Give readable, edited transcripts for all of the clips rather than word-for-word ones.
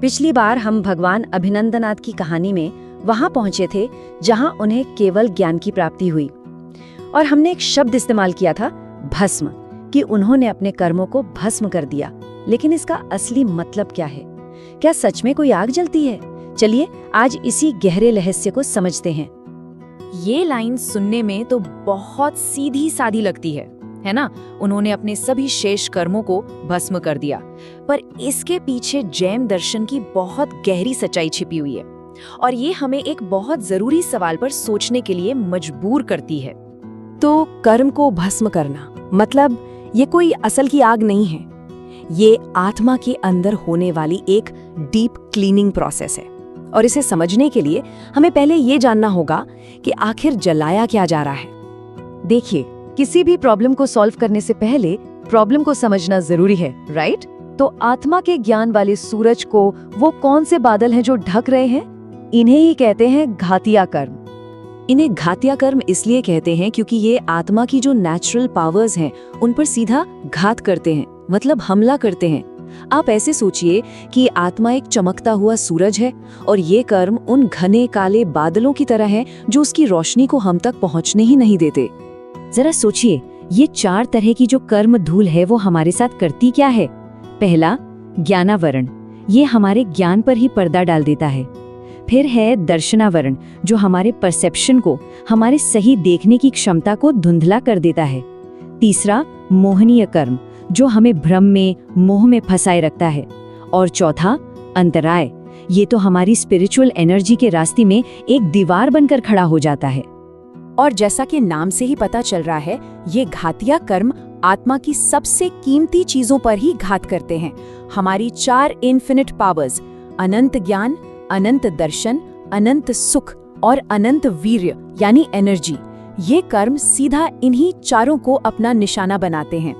पिछली बार हम भगवान अभिनंदनाथ की कहानी में वहां पहुंचे थे जहां उन्हें केवल ज्ञान की प्राप्ति हुई, और हमने एक शब्द इस्तेमाल किया था, भस्म, कि उन्होंने अपने कर्मों को भस्म कर दिया। लेकिन इसका असली मतलब क्या है? क्या सच में कोई आग जलती है? चलिए आज इसी गहरे रहस्य को समझते हैं। ये लाइन सुनने में तो बहुत सीधी सादी लगती है ना? उन्होंने अपने सभी शेष कर्मों को भस्म कर दिया, पर इसके पीछे जैन दर्शन की बहुत गहरी सच्चाई छिपी हुई है, और ये हमें एक बहुत जरूरी सवाल पर सोचने के लिए मजबूर करती है। तो कर्म को भस्म करना मतलब ये कोई असल की आग नहीं है, ये आत्मा के अंदर होने वाली एक डीप क्लीनिंग प्रोसेस है। और इसे समझने के लिए हमें पहले ये जानना होगा कि आखिर जलाया क्या जा रहा है। देखिए, किसी भी प्रॉब्लम को सॉल्व करने से पहले प्रॉब्लम को समझना जरूरी है, राइट? तो आत्मा के ज्ञान वाले सूरज को वो कौन से बादल हैं जो ढक रहे हैं? इन्हें ही कहते हैं घातिया कर्म। इन्हें घातिया कर्म इसलिए कहते हैं क्योंकि ये आत्मा की जो नेचुरल पावर्स हैं उन पर सीधा घात करते हैं, मतलब हमला करते हैं। आप ऐसे सोचिए कि आत्मा एक चमकता हुआ सूरज है और ये कर्म उन घने काले बादलों की तरह है जो उसकी रोशनी को हम तक पहुंचने ही नहीं देते। जरा सोचिए, ये 4 तरह की जो कर्म धूल है वो हमारे साथ करती क्या है? पहला, ज्ञानावरण, ये हमारे ज्ञान पर ही पर्दा डाल देता है। फिर है दर्शनावरण, जो हमारे परसेप्शन को, हमारे सही देखने की क्षमता को धुंधला कर देता है। तीसरा, मोहनीय कर्म, जो हमें भ्रम में, मोह में फंसाए रखता है। और चौथा, अंतराय, ये तो हमारी स्पिरिचुअल एनर्जी के रास्ते में एक दीवार बनकर खड़ा हो जाता है। और जैसा कि नाम से ही पता चल रहा है, ये घातिया कर्म आत्मा की सबसे कीमती चीजों पर ही घात करते हैं। हमारी 4 इन्फिनिट पावर्स, अनंत ज्ञान, अनंत दर्शन, अनंत सुख और अनंत वीर्य यानी एनर्जी, ये कर्म सीधा इन्हीं चारों को अपना निशाना बनाते हैं।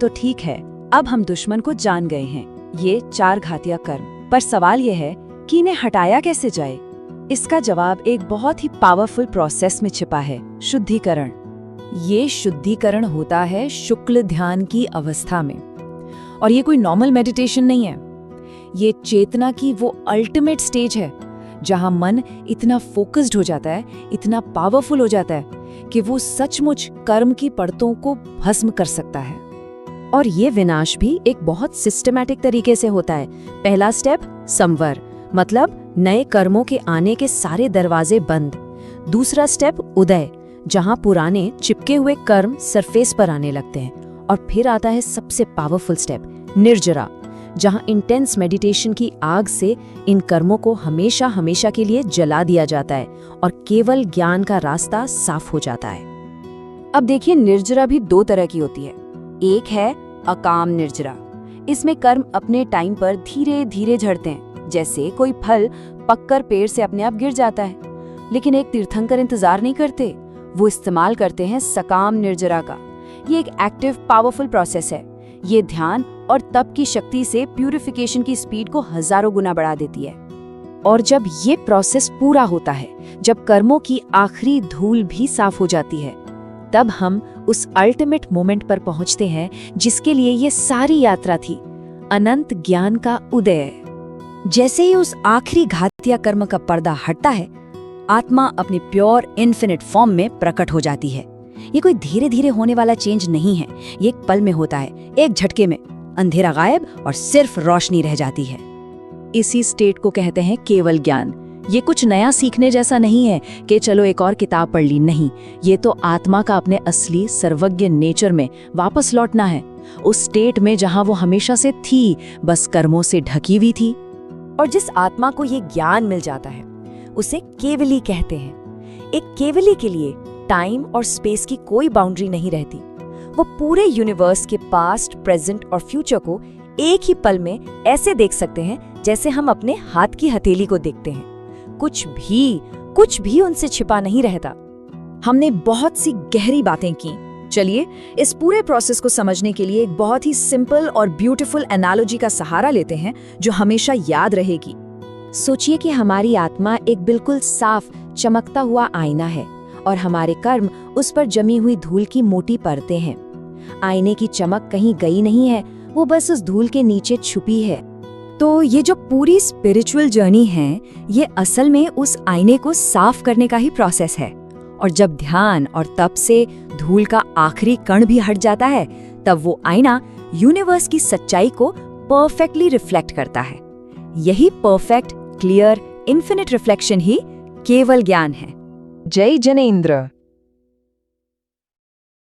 तो ठीक है, अब हम दुश्मन को जान गए हैं, ये 4 घातिया कर्म। पर सवाल ये है कि इन्हें हटाया कैसे जाए? इसका जवाब एक बहुत ही पावरफुल प्रोसेस में छिपा है, शुद्धिकरण। ये शुद्धिकरण होता है शुक्ल ध्यान की अवस्था में, और ये कोई नॉर्मल मेडिटेशन नहीं है। ये चेतना की वो अल्टीमेट स्टेज है जहां मन इतना फोकस्ड हो जाता है, इतना पावरफुल हो जाता है कि वो सचमुच कर्म की परतों को भस्म कर सकता है। और ये विनाश भी एक बहुत सिस्टमैटिक तरीके से होता है। पहला स्टेप, संवर, मतलब नए कर्मों के आने के सारे दरवाजे बंद। दूसरा स्टेप, उदय, जहां पुराने चिपके हुए कर्म सरफेस पर आने लगते हैं। और फिर आता है सबसे पावरफुल स्टेप, निर्जरा, जहां इंटेंस मेडिटेशन की आग से इन कर्मों को हमेशा हमेशा के लिए जला दिया जाता है और केवल ज्ञान का रास्ता साफ हो जाता है। अब देखिए, निर्जरा भी 2 तरह की होती है। एक है अकाम निर्जरा, इसमें कर्म अपने टाइम पर धीरे धीरे झड़ते हैं, जैसे कोई फल पककर पेड़ से अपने आप गिर जाता है। लेकिन एक तीर्थंकर इंतजार नहीं करते, वो इस्तेमाल करते हैं सकाम निर्जरा का। ये एक एक्टिव पावरफुल प्रोसेस है। ये ध्यान और तप की शक्ति से प्यूरिफिकेशन की स्पीड को हजारों गुना बढ़ा देती है। और जब ये प्रोसेस पूरा होता है, जब कर्मों की आखिरी धूल भी साफ हो जाती है, तब हम उस अल्टीमेट मोमेंट पर पहुंचते हैं जिसके लिए ये सारी यात्रा थी, अनंत ज्ञान का उदय। जैसे ही उस आखिरी घातिया कर्म का पर्दा हटता है, आत्मा अपनी प्योर इन्फिनिट फॉर्म में प्रकट हो जाती है। ये कोई धीरे धीरे होने वाला चेंज नहीं है, ये एक पल में होता है, एक झटके में। अंधेरा गायब और सिर्फ रोशनी रह जाती है। इसी स्टेट को कहते हैं केवल ज्ञान। ये कुछ नया सीखने जैसा नहीं है कि चलो एक और किताब पढ़ ली, नहीं। ये तो आत्मा का अपने असली सर्वज्ञ नेचर में वापस लौटना है, उस स्टेट में जहां वो हमेशा से थी, बस कर्मों से ढकी हुई थी। और जिस आत्मा को ये ज्ञान मिल जाता है उसे केवली कहते हैं। एक केवली के लिए टाइम और स्पेस की कोई बाउंड्री नहीं रहती। वो पूरे यूनिवर्स के पास्ट, प्रेजेंट और फ्यूचर को एक ही पल में ऐसे देख सकते हैं जैसे हम अपने हाथ की हथेली को देखते हैं। कुछ भी उनसे छिपा नहीं रहता। हमने बहुत सी गहरी बातें की। चलिए इस पूरे प्रोसेस को समझने के लिए एक बहुत ही सिंपल और ब्यूटीफुल एनालॉजी का सहारा लेते हैं जो हमेशा याद रहेगी। सोचिए कि हमारी आत्मा एक बिल्कुल साफ चमकता हुआ आईना है और हमारे कर्म उस पर जमी हुई धूल की मोटी परतें हैं। आईने की चमक कहीं गई नहीं है, वो बस उस धूल के नीचे छुपी है। तो ये जो पूरी स्पिरिचुअल जर्नी है, ये असल में उस आईने को साफ करने का ही प्रोसेस है। और जब ध्यान और तप से धूल का आखिरी कण भी हट जाता है, तब वो आईना यूनिवर्स की सच्चाई को परफेक्टली रिफ्लेक्ट करता है। यही परफेक्ट, क्लियर, इन्फिनिट रिफ्लेक्शन ही केवल ज्ञान है। जय जनेंद्र।